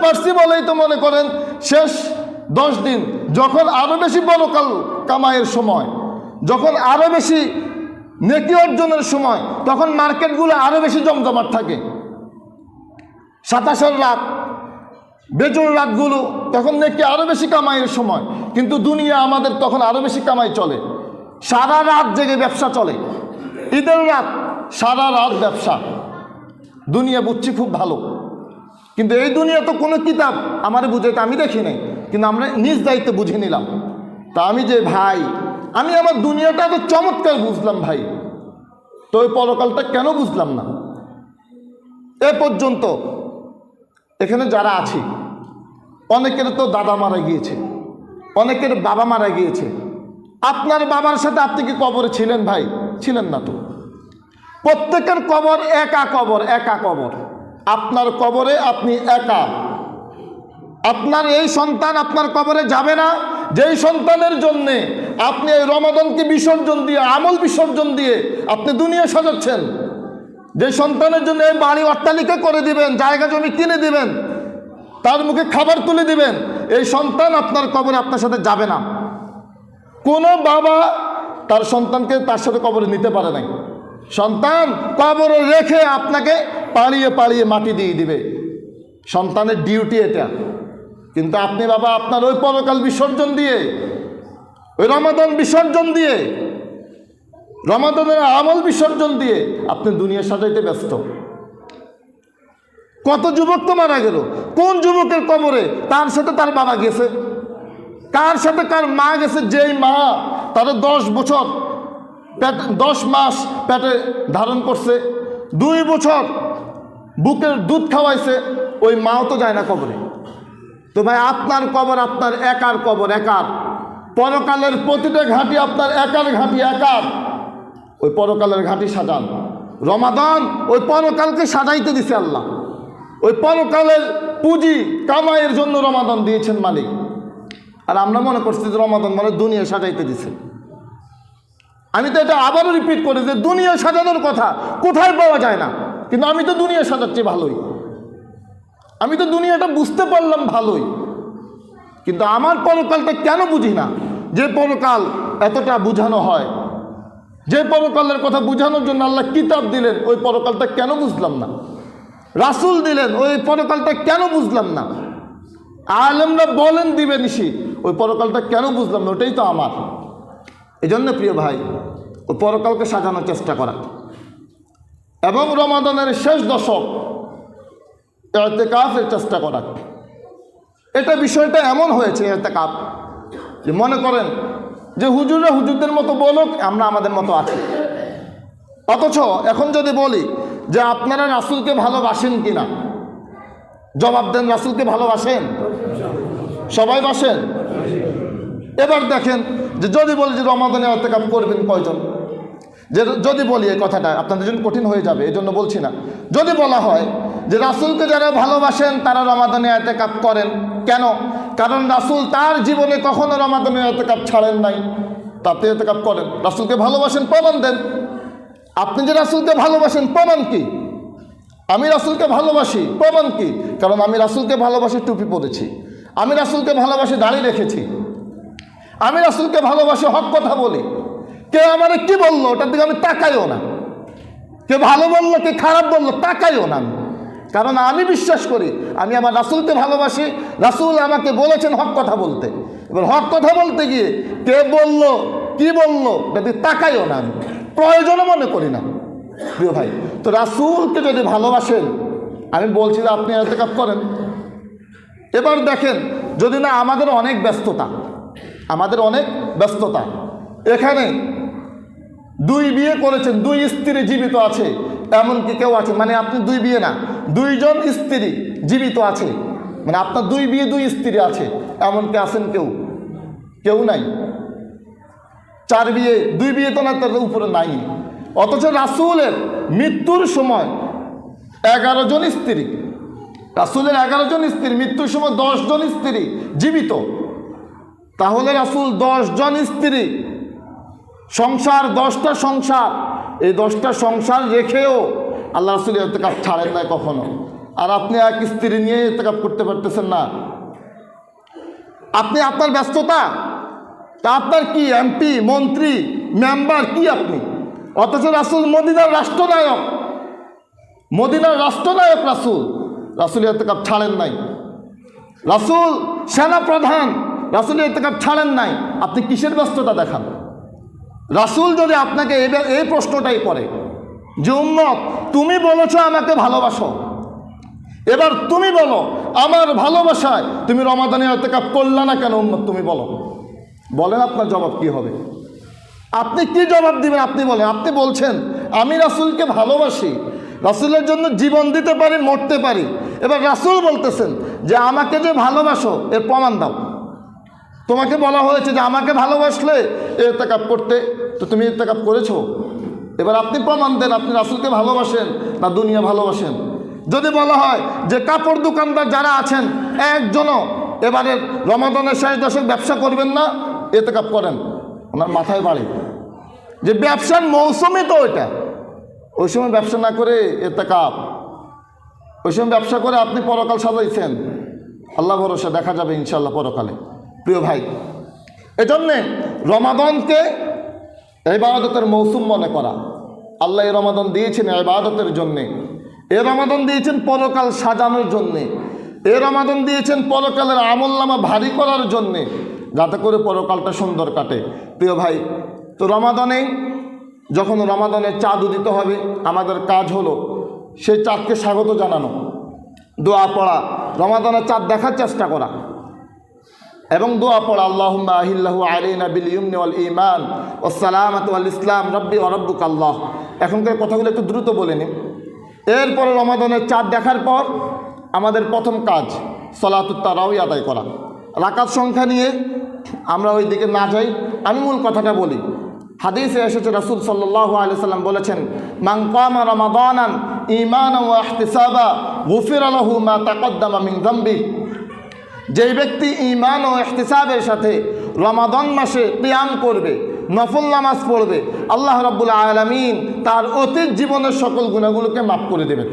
পারছি বলেই তো মনে করেন শেষ 10 দিন যখন আরো বেশি পরকাল কামাইয়ের সময়, যখন আরো বেশি নেকি অর্জনের সময়, তখন মার্কেটগুলো আরো বেশি জমজমাট থাকে। 27 রাত, বেজোর রাতগুলো তখন নেকি আরো বেশি কামাইয়ের সময়, কিন্তু দুনিয়া আমাদের তখন আরো বেশি কামাই চলে। সারা রাত জেগে ব্যবসা চলে, ঈদের রাত সারা রাত ব্যবসা। দুনিয়া বুঝছি খুব ভালো, কিন্তু এই দুনিয়া তো কোনো কিতাব আমারে বুঝাইতে আমি দেখি নাই, কিন্তু আমরা নিজ দায়িত্বে বুঝে নিলাম। তা আমি যে ভাই, আমি আমার দুনিয়াটা তো চমৎকার বুঝলাম ভাই, তো ওই পরকালটা কেন বুঝলাম না? এ পর্যন্ত এখানে যারা আছি অনেকের তো দাদা মারা গিয়েছে, অনেকের বাবা মারা গিয়েছে। আপনার বাবার সাথে আপনি কি কবরে ছিলেন ভাই? ছিলেন না তো। প্রত্যেকের কবর একা কবর, একা কবর। আপনার কবরে আপনি একা। আপনার এই সন্তান আপনার কবরে যাবে না, যেই সন্তানের জন্যে আপনি এই রমাদানকে বিসর্জন দিয়ে, আমল বিসর্জন দিয়ে আপনি দুনিয়া সাজাচ্ছেন, যে সন্তানের জন্য এই বাড়ি অট্টালিকা করে দিবেন, জায়গা জমি কিনে দিবেন, তার মুখে খাবার তুলে দিবেন, এই সন্তান আপনার কবরে আপনার সাথে যাবে না। কোনো বাবা তার সন্তানকে তার সাথে কবরে নিতে পারে নাই। সন্তান কবরে রেখে আপনাকে পাড়িয়ে পাড়িয়ে মাটি দিয়ে দিবে, সন্তানের ডিউটি এটা। কিন্তু আপনি বাবা আপনার ওই পরকাল বিসর্জন দিয়ে, ওই রমাদান বিসর্জন দিয়ে, রমাদানের আমল বিসর্জন দিয়ে আপনি দুনিয়া সাজাইতে ব্যস্ত। কত যুবক তো মারা গেল, কোন যুবকের কবরে তার সাথে তার বাবা গেছে, কার সাথে কার মা গেছে, যেই মা তার 10 বছর 10 মাস পেটে ধারণ করছে, 2 বছর বুকের দুধ খাওয়াইছে, ওই মাও তো যায় না কবরে। তো ভাই আপনার কবর আপনার একার কবর, একার। পরকালের প্রতিটা ঘাঁটি আপনার একার ঘাঁটি, একার। ওই পরকালের ঘাঁটি সাজান। রমাদান ওই পরকালকে সাজাইতে দিছে আল্লাহ, ওই পরকালের পুঁজি কামাইয়ের জন্য রমাদান দিয়েছেন মালিক। আর আমরা মনে করছি যে রমাদান মানে দুনিয়া সাজাইতে দিছে। আমি তো এটা আবারও রিপিট করি যে দুনিয়া সাজানোর কথা কোথায় পাওয়া যায় না, কিন্তু আমি তো দুনিয়া সাজাচ্ছি ভালোই, আমি তো দুনিয়াটা বুঝতে পারলাম ভালোই, কিন্তু আমার পরকালটা কেন বুঝি না? যে পরকাল এতটা বুঝানো হয়, যে পরকালের কথা বুঝানোর জন্য আল্লাহ কিতাব দিলেন, ওই পরকালটা কেন বুঝলাম না? রাসূল দিলেন, ওই পরকালটা কেন বুঝলাম না? আলেমরা বলেন দিবে নিশি, ওই পরকালটা কেন বুঝলাম না? ওটাই তো আমার। এই জন্য প্রিয় ভাই, ওই পরকালকে সাজানোর চেষ্টা করা, এবং রমাদানের শেষ দশক ইতিকাফের চেষ্টা করা। এটা বিষয়টা এমন হয়েছে ইতিকাফ যে মনে করেন যে হুজুররা হুজুরদের মতো বলুক, আমরা আমাদের মতো আছি। অথচ এখন যদি বলি যে আপনারা রাসূলকে ভালোবাসেন কিনা, জবাব দেন রাসূলকে ভালোবাসেন? সবাই বাসেন? এবার দেখেন যে যদি বলি যে রমাদানে ইতিকাফ করবেন কয়জন, যে যদি বলি এই কথাটা আপনাদের জন্য কঠিন হয়ে যাবে, এই জন্য বলছি না। যদি বলা হয় যে রাসূলকে যারা ভালোবাসেন তারা রমাদানে ইতিকাফ করেন, কেন? কারণ রাসূল তার জীবনে কখনো রমাদানে ইতিকাফ ছাড়েন নাই, তা আপনি ইতিকাফ করেন। রাসূলকে ভালোবাসেন, প্রমাণ দেন। আপনি যে রাসূলকে ভালোবাসেন প্রমাণ কি? আমি রাসূলকে ভালোবাসি, প্রমাণ কি? কারণ আমি রাসূলকে ভালোবাসি, টুপি পরেছি। আমি রাসূলকে ভালোবাসি, দাড়ি রেখেছি। আমি রাসূলকে ভালোবাসি, হক কথা বলি। কে আমারে কি বললো ওটার দিকে আমি তাকাইও না, কে ভালো বললো কে খারাপ বললো তাকাইও না আমি। কারণ আমি বিশ্বাস করি আমি আমার রাসূলকে ভালোবাসি, রাসূল আমাকে বলেছেন হক কথা বলতে। এবার হক কথা বলতে গিয়ে কে বললো কি বললো এটা তাকাইও না, আমি প্রয়োজনও মনে করি না প্রিয় ভাই। তো রাসূলকে যদি ভালোবাসেন, আমি বলছি যে আপনি ইতিকাফ করেন। এবার দেখেন যদি না আমাদের অনেক ব্যস্ততা, আমাদের অনেক ব্যস্ততা, এখানে 2 বিয়ে করেছেন, 2 স্ত্রী জীবিত আছে, এমন কি কেউ আছে? মানে আপনি 2 বিয়ে না, 2 জন স্ত্রী জীবিত আছে, মানে আপনার 2 বিয়ে 2 স্ত্রী আছে, এমন কি আছেন? কেউ নাই। 4 বিয়ে, 2 বিয়ে তো না, তার উপরে নাই। অথচ রাসূলের মৃত্যুর সময় 11 জন স্ত্রী, রাসূলের 11 জন স্ত্রী, মৃত্যুর সময় 10 জন স্ত্রী জীবিত। তাহলে রাসূল 10 জন স্ত্রী, সংসার 10টা সংসার, এই 10টা সংসার রেখেও আল্লাহ রাসূল ইতিকাফ ছাড়েন নাই কখনো। আর আপনি এক স্ত্রী নিয়ে ইতিকাফ করতে পারতেছেন না। আপনি আপনার ব্যস্ততা, তা আপনার কি এমপি, মন্ত্রী, মেম্বার কি আপনি? অথচ রাসূল মদিনার রাষ্ট্রনায়ক, মদিনার রাষ্ট্রনায়ক রাসূল ইতিকাফ ছাড়েন নাই। রাসূল সেনা প্রধান, রাসূল ইতিকাফ ছাড়েন নাই। আপনি কিসের ব্যস্ততা দেখান? রাসূল যদি আপনাকে এই প্রশ্নটাই করে যে উম্মত, তুমি বলেছো আমাকে ভালোবাসো, এবার তুমি বলো আমার ভালোবাসায় তুমি রমাদানে ইতিকাফ করলা না কেন? উম্মত তুমি বলেন আপনার জবাব কি হবে? আপনি কি জবাব দিবেন? আপনি বলেন। আপনি বলছেন আমি রাসূলকে ভালোবাসি, রাসূলের জন্য জীবন দিতে পারি, মরতে পারি। এবার রাসূল বলতেছেন যে আমাকে যে ভালোবাসো এর প্রমাণ দাও। তোমাকে বলা হয়েছে যে আমাকে ভালোবাসলে ইতিকাফ করতে, তো তুমি ইতিকাফ করেছো। এবার আপনি প্রমাণ দেন আপনি রাসূলকে ভালোবাসেন না দুনিয়া ভালোবাসেন। যদি বলা হয় যে কাপড় দোকানদার যারা আছেন একজনও এবারে রমাদানের শেষ দশক ব্যবসা করবেন না, ইতিকাফ করেন, ওনার মাথায় বাড়ে যে ব্যবসার মৌসুমই তো ওইটা, ওই সময় ব্যবসা না করে ইতিকাফ, ওই সময় ব্যবসা করে আপনি পরকাল সাজাইছেন। আল্লাহ ভরসা, দেখা যাবে ইনশাআল্লাহ পরকালে। প্রিয় ভাই, এজন্যে রমাদানকে ইবাদতের মৌসুম মনে করা। আল্লাহ এই রমাদান দিয়েছেন ইবাদতের জন্যে, এ রমাদান দিয়েছেন পরকাল সাজানোর জন্যে, এ রমাদান দিয়েছেন পরকালের আমলনামা ভারী করার জন্যে, যাতে করে পরকালটা সুন্দর কাটে। প্রিয় ভাই, তো রমাদানে যখন রমাদানের চাঁদ উদিত হবে, আমাদের কাজ হলো সেই চাঁদকে স্বাগত জানানো, দোয়া পড়া, রমাদানের চাঁদ দেখার চেষ্টা করা এবং দোয়া পড়া, আল্লাহুম্মা আহিল্লাহু আলাইনা বিল ইয়ুমনি ওয়াল ঈমান ওয়াস সালামাতু ওয়াল ইসলাম রাব্বি ওয়া রাব্বুকা আল্লাহ। এখনকার কথাগুলো একটু দ্রুত বলে নিন। এরপরে রমাদানের চাঁদ দেখার পর আমাদের প্রথম কাজ সলাতুত তারাউই আদায় করা। রাকাত সংখ্যা নিয়ে আমরা ওই দিকে না যাই, আমি মূল কথাটা বলি। হাদিসে এসেছে রাসূল সাল্লাল্লাহু আলাইহি সাল্লাম বলেছেন, মান কামা রমাদানান ঈমানান ওয়া ইহতিসাবা গুফিরা লাহু মা তাকদ্দামা মিন যামবি। যেই ব্যক্তি ঈমান ও ইহতিসাবের সাথে রমাদান মাসে কিয়াম করবে, নফল নামাজ পড়বে, আল্লাহ রাব্বুল আলামিন তার অতীত জীবনের সকল গুনাহগুলোকে মাফ করে দেবেন।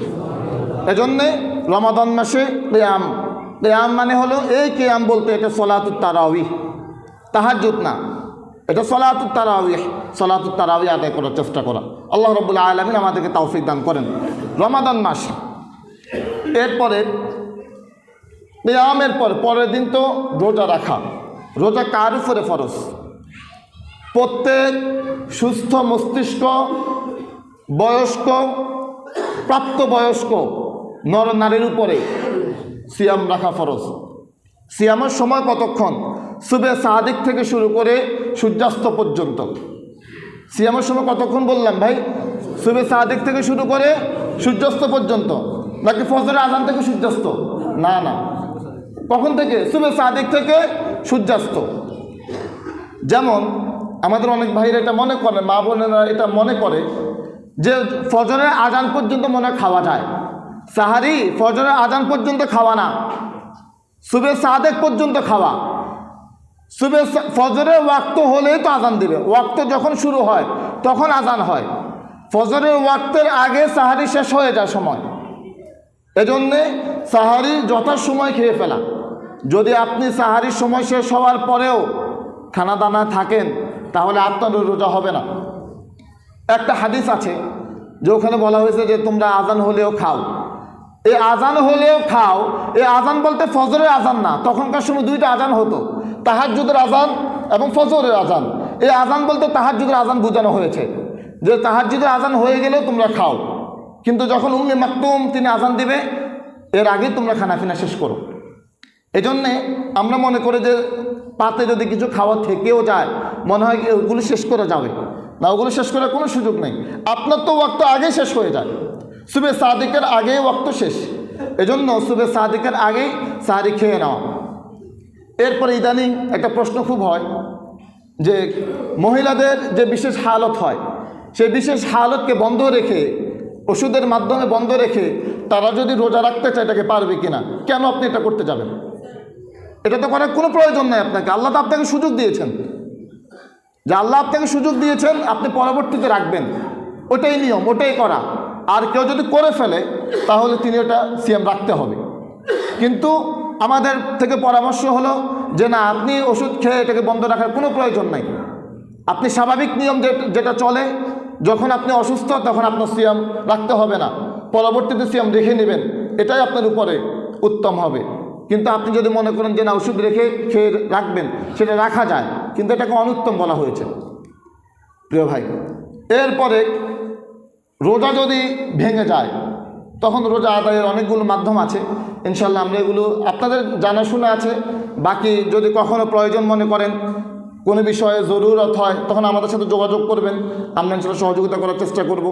এজন্যে রমাদান মাসে কিয়াম, কিয়াম মানে হলো এই কিয়াম বলতে এটা সলাতুত তারাউই, তাহাজ্জুদ না, এটা সলাতুত তারাউই, সলাতুত তারাউই আদায় করার চেষ্টা করা। আল্লাহ রাব্বুল আলামিন আমাদেরকে তৌফিক দান করেন। রমাদান মাস, এরপরে কিয়ামের পরের দিন তো রোজা রাখা। রোজা কার উপরে ফরজ? প্রত্যেক সুস্থ মস্তিষ্ক, বয়স্ক, প্রাপ্তবয়স্ক নর নারীর উপরে সিয়াম রাখা ফরজ। সিয়ামের সময় কতক্ষণ? সুবে সাদিক থেকে শুরু করে সূর্যাস্ত পর্যন্ত। সিয়ামের সময় কতক্ষণ বললাম ভাই? সুবে সাদিক থেকে শুরু করে সূর্যাস্ত পর্যন্ত, নাকি ফজরের আজান থেকে সূর্যাস্ত? না না, কখন থেকে? সুবে সাদিক থেকে সূর্যাস্ত। যেমন আমাদের অনেক ভাইরা এটা মনে করে, মা বোনেরা এটা মনে করে যে ফজরের আজান পর্যন্ত মনে খাওয়া যায়। সাহারি ফজরের আজান পর্যন্ত খাওয়া না, সুবে সাদেক পর্যন্ত খাওয়া। সুবে ফজরের ওয়াক্ত হলেই তো আজান দিবে, ওয়াক্ত যখন শুরু হয় তখন আজান হয়। ফজরের ওয়াক্তের আগে সাহারি শেষ হয়ে যায় সময়। এজন্যে সাহারি যথাসময় খেয়ে ফেলা। যদি আপনি সাহারির সময় শেষ হওয়ার পরেও খানা দানা থাকেন তাহলে আপনার রোজা হবে না। একটা হাদিস আছে যে ওখানে বলা হয়েছে যে তোমরা আজান হলেও খাও। এই আজান হলেও খাও, এই আজান বলতে ফজরের আজান না, তখনকার সময় দুইটা আজান হতো, তাহাজ্জুদের আজান এবং ফজরের আজান। এই আজান বলতে তাহাজ্জুদের আজান বোঝানো হয়েছে যে তাহাজ্জুদের আজান হয়ে গেলেও তোমরা খাও, কিন্তু যখন উম্মে মাকতুম তিনি আজান দিবে এর আগে তোমরা খানাপিনা শেষ করো। এজন্যে আমরা মনে করি যে পাতে যদি কিছু খাওয়া থেকেও যায় মনে হয় ওগুলো শেষ করে যাবে, না, ওগুলো শেষ করার কোনো সুযোগ নেই। আপনার তো ওয়াক্ত আগেই শেষ হয়ে যায়, সুবে সাদিকের আগেই ওয়াক্ত শেষ। এজন্য সুবে সাদিকের আগেই সাহারি খেয়ে নেওয়া। এরপরে ইদানিং একটা প্রশ্ন খুব হয় যে মহিলাদের যে বিশেষ হালত হয়, সেই বিশেষ হালতকে বন্ধ রেখে, ওষুধের মাধ্যমে বন্ধ রেখে তারা যদি রোজা রাখতে চায় এটাকে পারবে কিনা? কেন আপনি এটা করতে যাবেন? এটা তো করার কোনো প্রয়োজন নেই আপনাকে। আল্লাহ তো আপনাকে সুযোগ দিয়েছেন, যে আল্লাহ আপনাকে সুযোগ দিয়েছেন আপনি পরবর্তীতে রাখবেন, ওটাই নিয়ম, ওটাই করা। আর কেউ যদি করে ফেলে তাহলে তিনি ওটা সিয়াম রাখতে হবে। কিন্তু আমাদের থেকে পরামর্শ হলো যে না, আপনি ওষুধ খেয়ে এটাকে বন্ধ রাখার কোনো প্রয়োজন নাই। আপনি স্বাভাবিক নিয়ম যেটা চলে, যখন আপনি অসুস্থ তখন আপনার সিয়াম রাখতে হবে না, পরবর্তীতে সিয়াম রেখে নেবেন, এটাই আপনার উপরে উত্তম হবে। কিন্তু আপনি যদি মনে করেন যে না ওষুধ রেখে খেয়ে রাখবেন, সেটা রাখা যায়, কিন্তু এটাকে অনুত্তম বলা হয়েছে প্রিয় ভাই। এরপরে রোজা যদি ভেঙে যায় তখন রোজা আদায়ের অনেকগুলো মাধ্যম আছে, ইনশাল্লাহ আমরা এগুলো আপনাদের জানাশোনা আছে। বাকি যদি কখনো প্রয়োজন মনে করেন, কোনো বিষয়ে জরুরত হয়, তখন আমাদের সাথে যোগাযোগ করবেন, আমরা ইনশাল্লাহ সহযোগিতা করার চেষ্টা করব।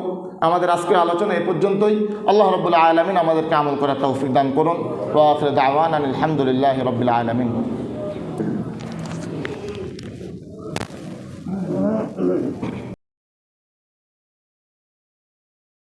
আমাদের আজকের আলোচনা এ পর্যন্তই। আল্লাহ রাব্বুল আলামিন আমাদেরকে আমল করার তৌফিক দান করুন। ওয়া আখিরু দাওয়ানা আলহামদুলিল্লাহি রাব্বিল আলামিন।